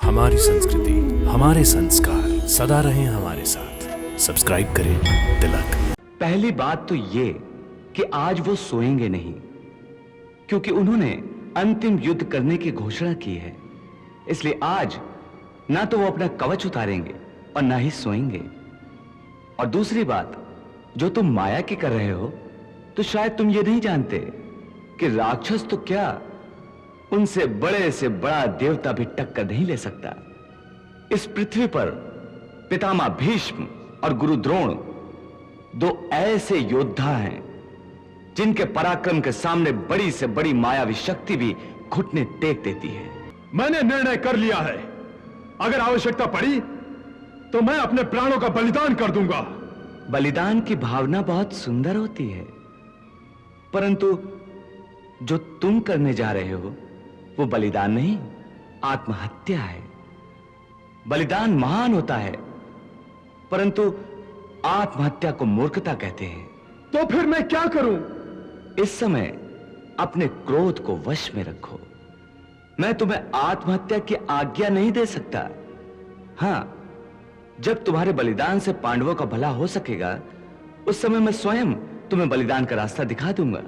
हमारी संस्कृति, हमारे संस्कार सदा रहें हमारे साथ। सब्सक्राइब करें तिलक। पहली बात तो ये कि आज वो सोएंगे नहीं, क्योंकि उन्होंने अंतिम युद्ध करने की घोषणा की है। इसलिए आज ना तो वो अपना कवच उतारेंगे और ना ही सोएंगे। और दूसरी बात, जो तुम माया की कर रहे हो, तो शायद तुम ये नहीं जानते कि राक्षस तो क्या, उनसे बड़े से बड़ा देवता भी टक्कर नहीं ले सकता। इस पृथ्वी पर पितामह भीष्म और गुरु द्रोण दो ऐसे योद्धा हैं जिनके पराक्रम के सामने बड़ी से बड़ी मायावी शक्ति भी घुटने टेक देती है। मैंने निर्णय कर लिया है, अगर आवश्यकता पड़ी तो मैं अपने प्राणों का बलिदान कर दूंगा। बलिदान की भावना बहुत सुंदर होती है, परंतु जो तुम करने जा रहे हो वो बलिदान नहीं, आत्महत्या है। बलिदान महान होता है, परंतु आत्महत्या को मूर्खता कहते हैं। तो फिर मैं क्या करूं? इस समय अपने क्रोध को वश में रखो। मैं तुम्हें आत्महत्या की आज्ञा नहीं दे सकता। हां, जब तुम्हारे बलिदान से पांडवों का भला हो सकेगा, उस समय मैं स्वयं तुम्हें बलिदान का रास्ता दिखा दूंगा।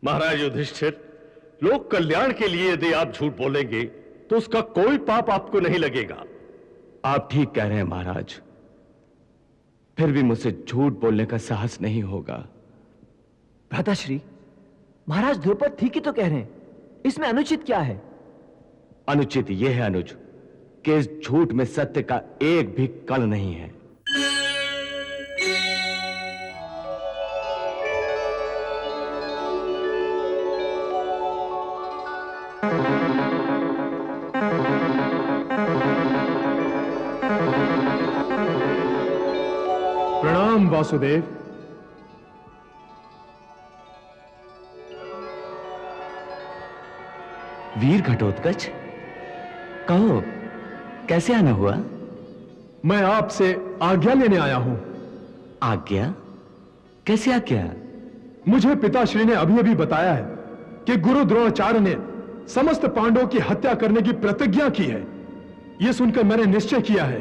महाराज युधिष्ठिर, लोक कल्याण के लिए यदि आप झूठ बोलेंगे तो उसका कोई पाप आपको नहीं लगेगा। आप ठीक कह रहे हैं महाराज, फिर भी मुझसे झूठ बोलने का साहस नहीं होगा। भ्राताश्री, महाराज द्रौपद ठीक ही तो कह रहे हैं, इसमें अनुचित क्या है? अनुचित यह है अनुज कि इस झूठ में सत्य का एक भी कण नहीं है। प्रणाम वासुदेव। वीर घटोत्कच, कहो कैसे आना हुआ? मैं आपसे आज्ञा लेने आया हूं। आज्ञा? कैसी आज्ञा? मुझे पिताश्री ने अभी अभी बताया है कि गुरु द्रोणाचार्य ने समस्त पांडवों की हत्या करने की प्रतिज्ञा की है। यह सुनकर मैंने निश्चय किया है,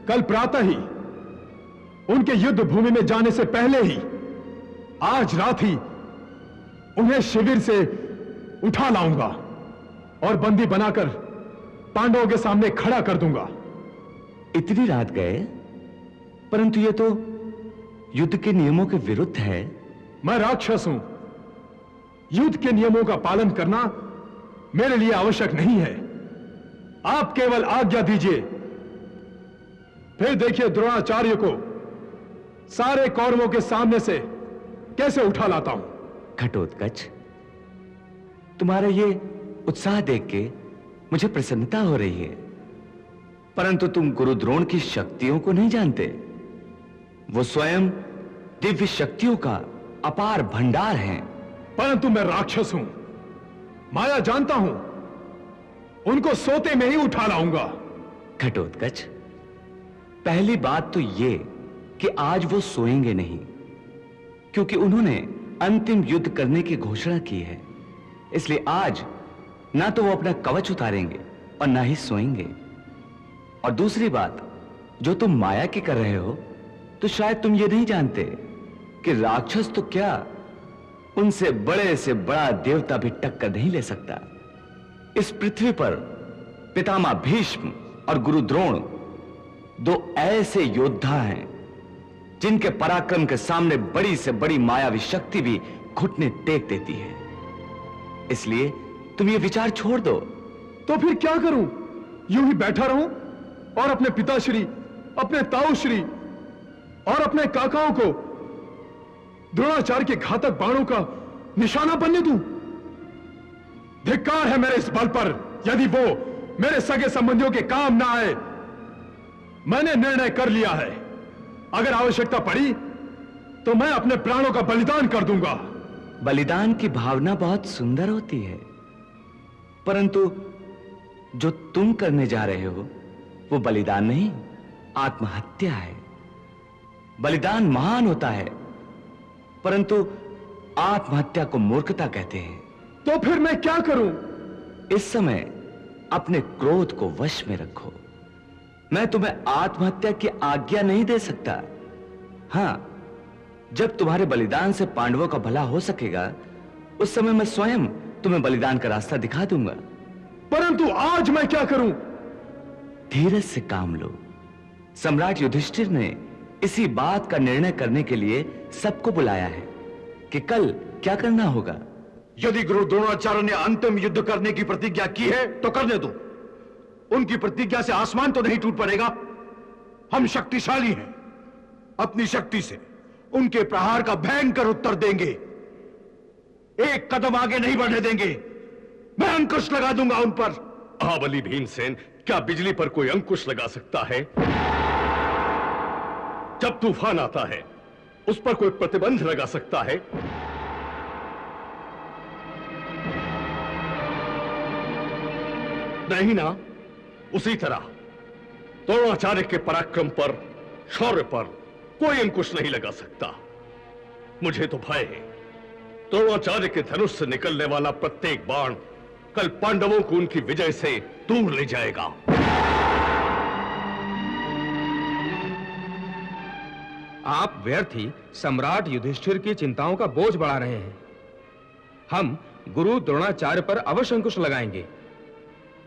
कल प्रातः ही उनके युद्ध भूमि में जाने से पहले ही, आज रात ही उन्हें शिविर से उठा लाऊंगा और बंदी बनाकर पांडवों के सामने खड़ा कर दूंगा। इतनी रात गए? परंतु यह तो युद्ध के नियमों के विरुद्ध है। मैं राक्षस हूं, युद्ध के नियमों का पालन करना मेरे लिए आवश्यक नहीं है। आप केवल आज्ञा दीजिए, फिर देखिए द्रोणाचार्य को सारे कौरवों के सामने से कैसे उठा लाता हूं। घटोत्कच, तुम्हारा ये उत्साह देख के मुझे प्रसन्नता हो रही है, परंतु तुम गुरु द्रोण की शक्तियों को नहीं जानते। वो स्वयं दिव्य शक्तियों का अपार भंडार हैं। परंतु मैं राक्षस हूं, माया जानता हूं, उनको सोते में ही उठा लाऊंगा। घटोत्कच, पहली बात तो ये कि आज वो सोएंगे नहीं, क्योंकि उन्होंने अंतिम युद्ध करने की घोषणा की है। इसलिए आज ना तो वो अपना कवच उतारेंगे और ना ही सोएंगे। और दूसरी बात, जो तुम माया की कर रहे हो, तो शायद तुम ये नहीं जानते कि राक्षस तो क्या, उनसे बड़े से बड़ा देवता भी टक्कर नहीं ले सकता। इस पृथ्वी पर पितामह भीष्म और गुरु द्रोण दो ऐसे योद्धा हैं जिनके पराक्रम के सामने बड़ी से बड़ी मायावी शक्ति भी घुटने टेक देती है। इसलिए तुम ये विचार छोड़ दो। तो फिर क्या करूं? यूं ही बैठा रहूं और अपने पिताश्री, अपने ताऊश्री और अपने काकाओं को द्रोणाचार्य के घातक बाणों का निशाना बनने दूं? धिक्कार है मेरे इस बल पर, यदि वो मेरे सगे संबंधियों के काम ना आए। मैंने निर्णय कर लिया है, अगर आवश्यकता पड़ी तो मैं अपने प्राणों का बलिदान कर दूंगा। बलिदान की भावना बहुत सुंदर होती है, परंतु जो तुम करने जा रहे हो वो बलिदान नहीं, आत्महत्या है। बलिदान महान होता है, परंतु आत्महत्या को मूर्खता कहते हैं। तो फिर मैं क्या करूं? इस समय अपने क्रोध को वश में रखो। मैं तुम्हें आत्महत्या की आज्ञा नहीं दे सकता। हां, जब तुम्हारे बलिदान से पांडवों का भला हो सकेगा, उस समय मैं स्वयं तुम्हें बलिदान का रास्ता दिखा दूंगा। परंतु आज मैं क्या करूं? धीरज से काम लो। सम्राट युधिष्ठिर ने इसी बात का निर्णय करने के लिए सबको बुलाया है कि कल क्या करना होगा। यदि गुरु द्रोणाचार्य ने अंतिम युद्ध करने की प्रतिज्ञा की है तो करने दो। उनकी प्रतिज्ञा से आसमान तो नहीं टूट पड़ेगा। हम शक्तिशाली हैं, अपनी शक्ति से उनके प्रहार का भयंकर उत्तर देंगे। एक कदम आगे नहीं बढ़ने देंगे। मैं अंकुश लगा दूंगा उन पर। महाबली भीमसेन, क्या बिजली पर कोई अंकुश लगा सकता है? जब तूफान आता है उस पर कोई प्रतिबंध लगा सकता है? नहीं ना। उसी तरह द्रोणाचार्य के पराक्रम पर, शौर्य पर कोई अंकुश नहीं लगा सकता। मुझे तो भय है द्रोणाचार्य के धनुष से निकलने वाला प्रत्येक बाण कल पांडवों को उनकी विजय से दूर ले जाएगा। आप व्यर्थ ही सम्राट युधिष्ठिर की चिंताओं का बोझ बढ़ा रहे हैं। हम गुरु द्रोणाचार्य पर अवश्य अंकुश लगाएंगे।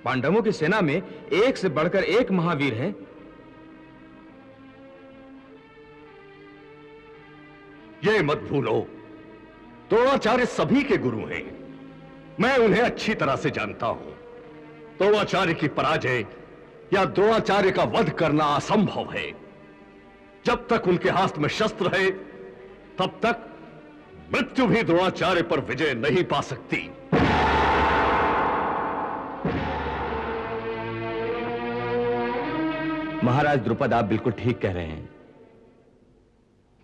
पांडवों की सेना में एक से बढ़कर एक महावीर हैं। ये मत भूलो, द्रोणाचार्य सभी के गुरु हैं। मैं उन्हें अच्छी तरह से जानता हूं। द्रोणाचार्य की पराजय या द्रोणाचार्य का वध करना असंभव है। जब तक उनके हाथ में शस्त्र है तब तक मृत्यु भी द्रोणाचार्य पर विजय नहीं पा सकती। महाराज द्रुपद, आप बिल्कुल ठीक कह रहे हैं।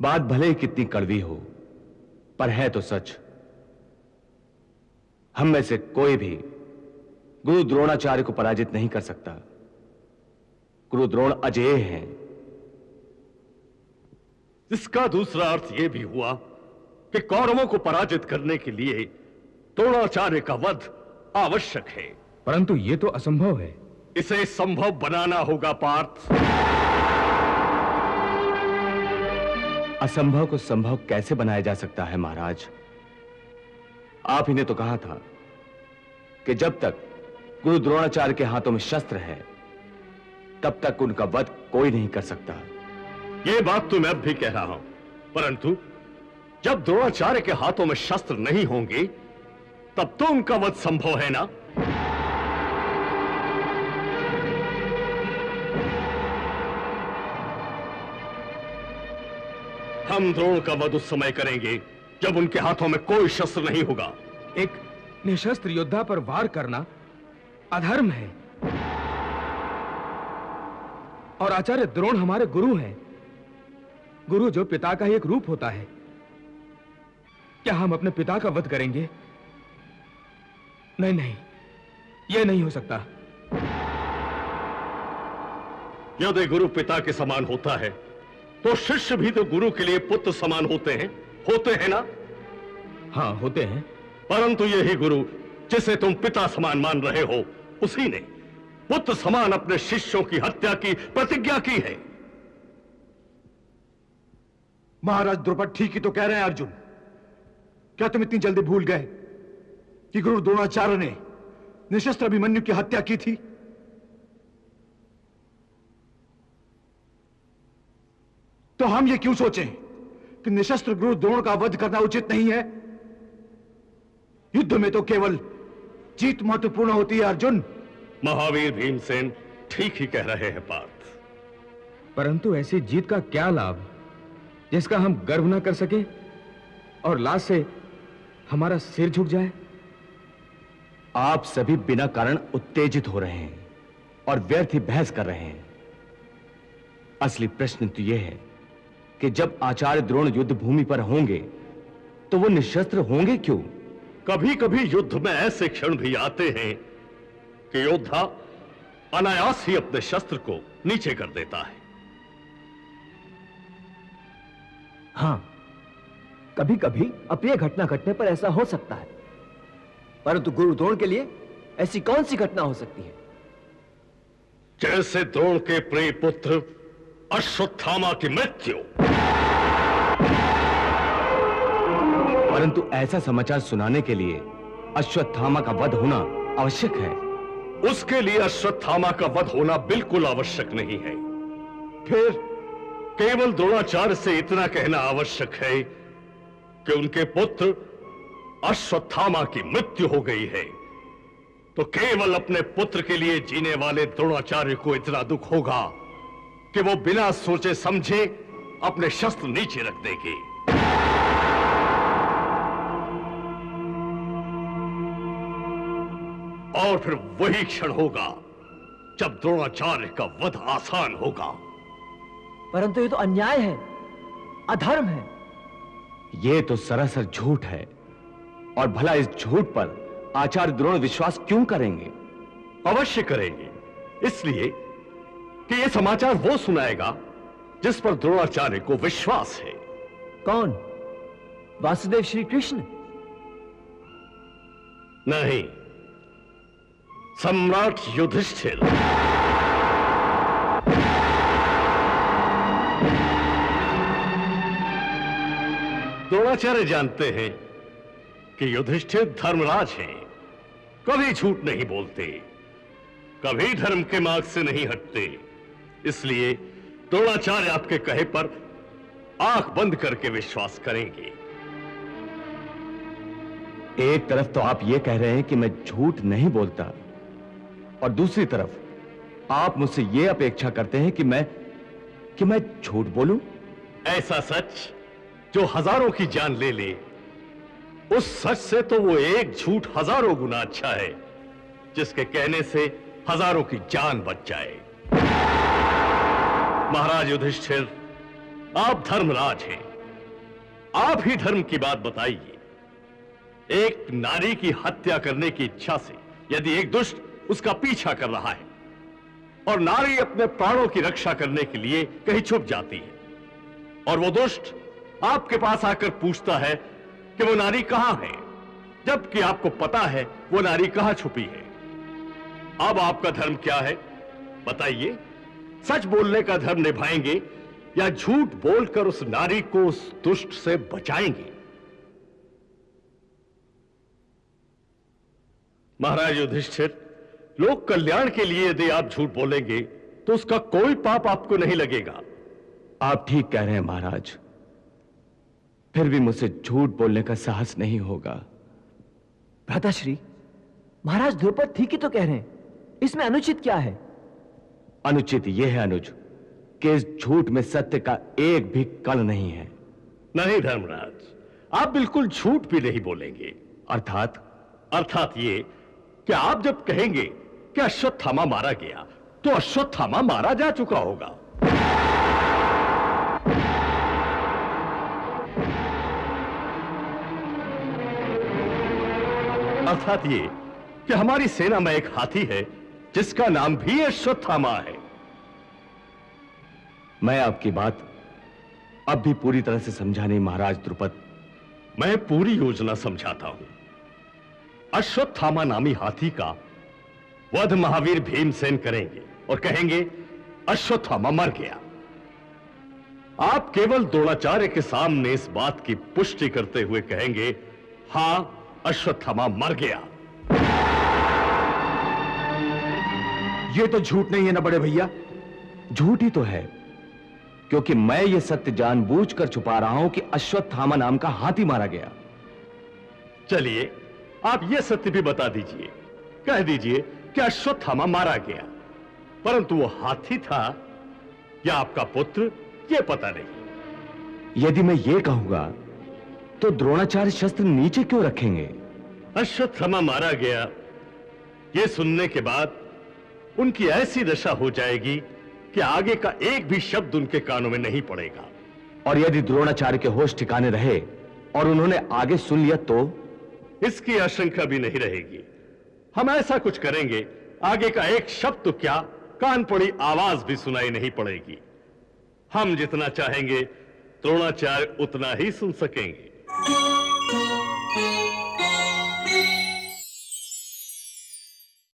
बात भले ही कितनी कड़वी हो, पर है तो सच। हम में से कोई भी गुरु द्रोणाचार्य को पराजित नहीं कर सकता। गुरु द्रोण अजेय हैं। इसका दूसरा अर्थ यह भी हुआ कि कौरवों को पराजित करने के लिए द्रोणाचार्य का वध आवश्यक है। परंतु यह तो असंभव है। इसे संभव बनाना होगा पार्थ। असंभव को संभव कैसे बनाया जा सकता है महाराज? आप ही ने तो कहा था कि जब तक गुरु द्रोणाचार्य के हाथों में शस्त्र है तब तक उनका वध कोई नहीं कर सकता। यह बात तो मैं अब भी कह रहा हूं, परंतु जब द्रोणाचार्य के हाथों में शस्त्र नहीं होंगे तब तो उनका वध संभव है ना। हम द्रोण का वध उस समय करेंगे जब उनके हाथों में कोई शस्त्र नहीं होगा। एक निशस्त्र योद्धा पर वार करना अधर्म है। और आचार्य द्रोण हमारे गुरु हैं। गुरु जो पिता का ही एक रूप होता है। क्या हम अपने पिता का वध करेंगे? नहीं नहीं, यह नहीं हो सकता। यदि गुरु पिता के समान होता है तो शिष्य भी तो गुरु के लिए पुत्र समान होते हैं ना? हाँ, होते हैं। परंतु यही गुरु जिसे तुम पिता समान मान रहे हो, उसी ने पुत्र समान अपने शिष्यों की हत्या की प्रतिज्ञा की है। महाराज द्रुपद ठीक ही तो कह रहे हैं अर्जुन। क्या तुम इतनी जल्दी भूल गए कि गुरु द्रोणाचार्य ने निशस्त्र अभिमन्यु की हत्या की थी? तो हम ये क्यों सोचें कि निशस्त्र गुरु द्रोण का वध करना उचित नहीं है? युद्ध में तो केवल जीत महत्वपूर्ण होती है अर्जुन। महावीर भीमसेन ठीक ही कह रहे हैं पार्थ। परंतु ऐसी जीत का क्या लाभ जिसका हम गर्व ना कर सके और लाज से हमारा सिर झुक जाए? आप सभी बिना कारण उत्तेजित हो रहे हैं और व्यर्थ ही बहस कर रहे हैं। असली प्रश्न तो यह है कि जब आचार्य द्रोण युद्ध भूमि पर होंगे तो वो निशस्त्र होंगे क्यों? कभी कभी युद्ध में ऐसे क्षण भी आते हैं कि योद्धा अनायास ही अपने शस्त्र को नीचे कर देता है। हां, कभी कभी अप्रिय घटना घटने पर ऐसा हो सकता है, परंतु गुरु द्रोण के लिए ऐसी कौन सी घटना हो सकती है? जैसे द्रोण के प्रिय पुत्र अश्वत्थामा की मृत्यु। परंतु ऐसा समाचार सुनाने के लिए अश्वत्थामा का वध होना आवश्यक है। उसके लिए अश्वत्थामा का वध होना बिल्कुल आवश्यक नहीं है। फिर केवल द्रोणाचार्य से इतना कहना आवश्यक है कि उनके पुत्र अश्वत्थामा की मृत्यु हो गई है, तो केवल अपने पुत्र के लिए जीने वाले द्रोणाचार्य को इतना दुख होगा कि वो बिना सोचे समझे अपने शस्त्र नीचे रख देंगे। और फिर वही क्षण होगा जब द्रोणाचार्य का वध आसान होगा। परंतु ये तो अन्याय है, अधर्म है। यह तो सरासर झूठ है, और भला इस झूठ पर आचार्य द्रोण विश्वास क्यों करेंगे? अवश्य करेंगे, इसलिए कि यह समाचार वो सुनाएगा जिस पर द्रोणाचार्य को विश्वास है। कौन? वासुदेव श्री कृष्ण? नहीं, सम्राट युधिष्ठिर। द्रोणाचार्य जानते हैं कि युधिष्ठिर धर्मराज हैं, कभी झूठ नहीं बोलते, कभी धर्म के मार्ग से नहीं हटते। इसलिए द्रोणाचार्य आपके कहे पर आंख बंद करके विश्वास करेंगे। एक तरफ तो आप यह कह रहे हैं कि मैं झूठ नहीं बोलता, और दूसरी तरफ आप मुझसे यह अपेक्षा करते हैं कि मैं झूठ बोलूं। ऐसा सच जो हजारों की जान ले ले, उस सच से तो वो एक झूठ हजारों गुना अच्छा है, जिसके कहने से हजारों की जान बच जाए। महाराज युधिष्ठिर, आप धर्मराज हैं, आप ही धर्म की बात बताइए। एक नारी की हत्या करने की इच्छा से यदि एक दुष्ट उसका पीछा कर रहा है, और नारी अपने प्राणों की रक्षा करने के लिए कहीं छुप जाती है, और वो दुष्ट आपके पास आकर पूछता है कि वो नारी कहां है, जबकि आपको पता है वो नारी कहां छुपी है, अब आपका धर्म क्या है? बताइए, सच बोलने का धर्म निभाएंगे या झूठ बोलकर उस नारी को उस दुष्ट से बचाएंगे? महाराज युधिष्ठिर, लोक कल्याण के लिए यदि आप झूठ बोलेंगे तो उसका कोई पाप आपको नहीं लगेगा। आप ठीक कह रहे हैं महाराज, फिर भी मुझसे झूठ बोलने का साहस नहीं होगा। भ्राताश्री, महाराज द्रुपद ठीक ही तो कह रहे हैं, इसमें अनुचित क्या है? अनुचित यह है अनुज कि इस झूठ में सत्य का एक भी कण नहीं है। नहीं धर्मराज, आप बिल्कुल झूठ भी नहीं बोलेंगे। अर्थात ये कि आप जब कहेंगे कि अश्वत्थामा मारा गया, तो अश्वत्थामा मारा जा चुका होगा। अर्थात ये कि हमारी सेना में एक हाथी है जिसका नाम भी अश्वत्थामा है। मैं आपकी बात अब भी पूरी तरह से समझा नहीं महाराज द्रुपद। मैं पूरी योजना समझाता हूं। अश्वत्थामा नामी हाथी का वध महावीर भीमसेन करेंगे और कहेंगे अश्वत्थामा मर गया। आप केवल द्रोणाचार्य के सामने इस बात की पुष्टि करते हुए कहेंगे, हां अश्वत्थामा मर गया। ये तो झूठ नहीं है ना बड़े भैया? झूठ ही तो है, क्योंकि मैं यह सत्य जानबूझकर छुपा रहा हूं कि अश्वत्थामा नाम का हाथी मारा गया। चलिए आप यह सत्य भी बता दीजिए, कह दीजिए कि अश्वत्थामा मारा गया, परंतु वो हाथी था या आपका पुत्र, यह पता नहीं। यदि मैं यह कहूंगा तो द्रोणाचार्य शस्त्र नीचे क्यों रखेंगे? अश्वत्थामा मारा गया, यह सुनने के बाद उनकी ऐसी दशा हो जाएगी कि आगे का एक भी शब्द उनके कानों में नहीं पड़ेगा। और यदि द्रोणाचार्य के होश ठिकाने रहे और उन्होंने आगे सुन लिया तो? इसकी आशंका भी नहीं रहेगी। हम ऐसा कुछ करेंगे, आगे का एक शब्द तो क्या, कान पड़ी आवाज भी सुनाई नहीं पड़ेगी। हम जितना चाहेंगे द्रोणाचार्य उतना ही सुन सकेंगे।